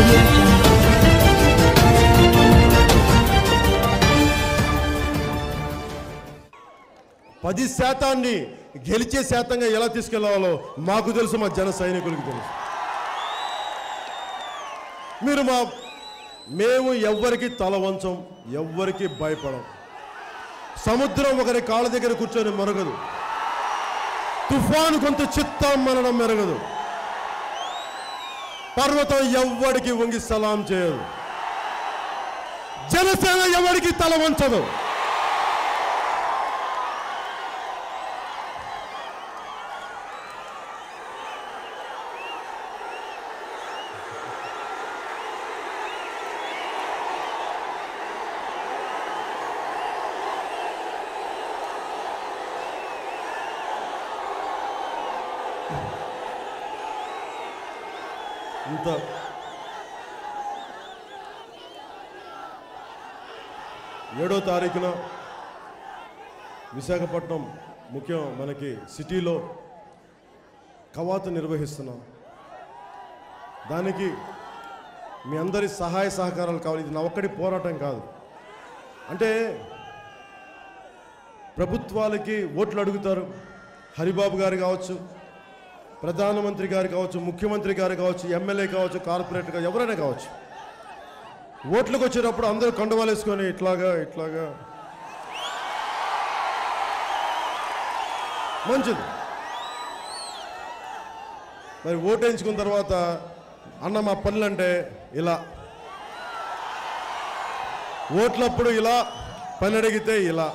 audio jungle. పది శాతాన్ని గెలిచే శాతంగా ఎలా తీసుకెళ్లాలో మాకు తెలుసు, మా జన సైనికులకు తెలుసు. మేము ఎవ్వరికి తల వంచం, ఎవ్వరికి భయపడం. సముద్రం ఒకరి కాళ్ళ దగ్గర కూర్చొని మరగదు, తుఫాను కొంత చిత్తం మనడం మెరగదు, పర్వతం ఎవ్వడికి వంగి సలాం చేయదు, జనసేన ఎవరికి తల వంచదు. ఇంత 7వ తారీఖున విశాఖపట్నం ముఖ్యం మనకి సిటీలో కవాతు నిర్వహిస్తున్నాం. దానికి మీ అందరి సహాయ సహకారాలు కావాలి. ఇది నా ఒక్కడి పోరాటం కాదు. అంటే ప్రభుత్వాలకి ఓట్లు అడుగుతారు. హరిబాబు గారు కావచ్చు, ప్రధానమంత్రి గారు కావచ్చు, ముఖ్యమంత్రి గారు కావచ్చు, ఎమ్మెల్యే కావచ్చు, కార్పొరేటర్ కావచ్చు, ఎవరైనా కావచ్చు. ఓట్లకు వచ్చేటప్పుడు అందరూ కండువాలు వేసుకొని ఇట్లాగా మంచిది. మరి ఓటు వేయించుకున్న తర్వాత అన్న మా పనులు అంటే ఇలా, ఓట్లప్పుడు ఇలా, పని అడిగితే ఇలా.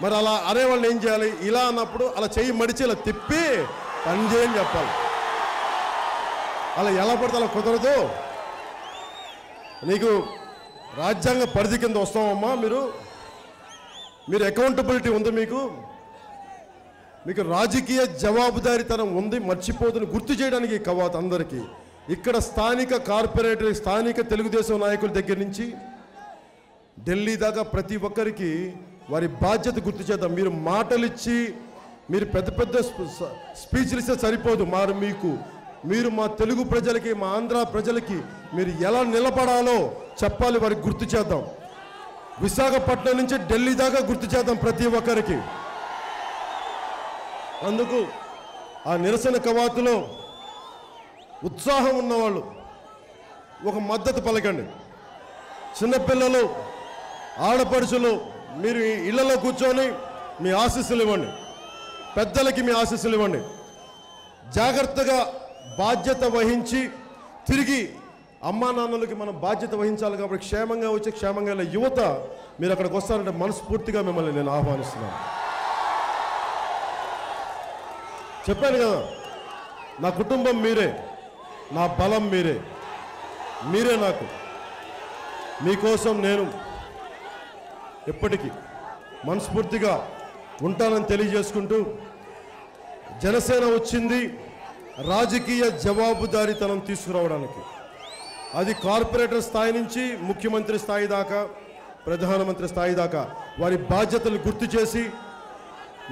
మరి అలా అనేవాళ్ళు ఏం చేయాలి? ఇలా అన్నప్పుడు అలా చెయ్యి మడిచి ఇలా తిప్పి పని చేయని చెప్పాలి. అలా ఎలా పడితే అలా కుదరదు. నీకు రాజ్యాంగ పరిధి కింద వస్తామమ్మా, మీరు అకౌంటబిలిటీ ఉంది, మీకు రాజకీయ జవాబుదారీతనం ఉంది, మర్చిపోతుని గుర్తు చేయడానికి కవాతు అందరికీ. ఇక్కడ స్థానిక కార్పొరేటర్, స్థానిక తెలుగుదేశం నాయకుల దగ్గర నుంచి ఢిల్లీ దాకా ప్రతి ఒక్కరికి వారి బాధ్యత గుర్తు చేద్దాం. మీరు మాటలు ఇచ్చి, మీరు పెద్ద స్పీచ్లు ఇస్తే సరిపోదు. మీరు మా తెలుగు ప్రజలకి, మా ఆంధ్ర ప్రజలకి మీరు ఎలా నిలబడాలో చెప్పాలి, వారికి గుర్తు చేద్దాం. విశాఖపట్నం నుంచి ఢిల్లీ దాకా గుర్తు చేద్దాం ప్రతి ఒక్కరికి. అందుకు ఆ నిరసన కవాతులో ఉత్సాహం ఉన్నవాళ్ళు ఒక మద్దతు పలకండి. చిన్నపిల్లలు, ఆడపడుచులు, మీరు ఇళ్లలో కూర్చొని మీ ఆశీస్సులు ఇవ్వండి. పెద్దలకి మీ ఆశీస్సులు ఇవ్వండి. జాగ్రత్తగా బాధ్యత వహించి తిరిగి అమ్మా నాన్నలకి మనం బాధ్యత వహించాలి. కాబట్టి క్షేమంగా వచ్చి క్షేమంగా యువత మీరు అక్కడికి వస్తారంటే మనస్ఫూర్తిగా మిమ్మల్ని నేను ఆహ్వానిస్తున్నాను. చెప్పాను కదా, నా కుటుంబం మీరే, నా బలం మీరే నాకు. మీకోసం నేను ఎప్పటికీ మనస్ఫూర్తిగా ఉంటానని తెలియజేసుకుంటూ, జనసేన వచ్చింది రాజకీయ జవాబుదారీతనం తీసుకురావడానికి. అది కార్పొరేటర్ స్థాయి నుంచి ముఖ్యమంత్రి స్థాయి దాకా, ప్రధానమంత్రి స్థాయి దాకా వారి బాధ్యతలు గుర్తు చేసి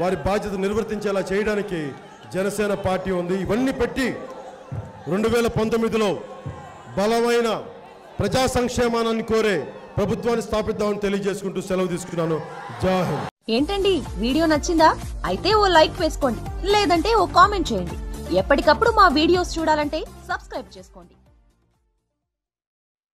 వారి బాధ్యత నిర్వర్తించేలా చేయడానికి జనసేన పార్టీ ఉంది. ఇవన్నీ పెట్టి 2019లో బలమైన ప్రజా సంక్షేమాన్ని కోరే ప్రభుత్వాన్ని స్థాపిద్దామని తెలియజేసుకుంటూ సెలవు తీసుకున్నాను. జై హింద్. ఏంటండి, వీడియో నచ్చిందా? అయితే ఓ లైక్ వేసుకోండి, లేదంటే ఓ కామెంట్ చేయండి. ఎప్పటికప్పుడు మా వీడియోస్ చూడాలంటే సబ్స్క్రైబ్ చేసుకోండి.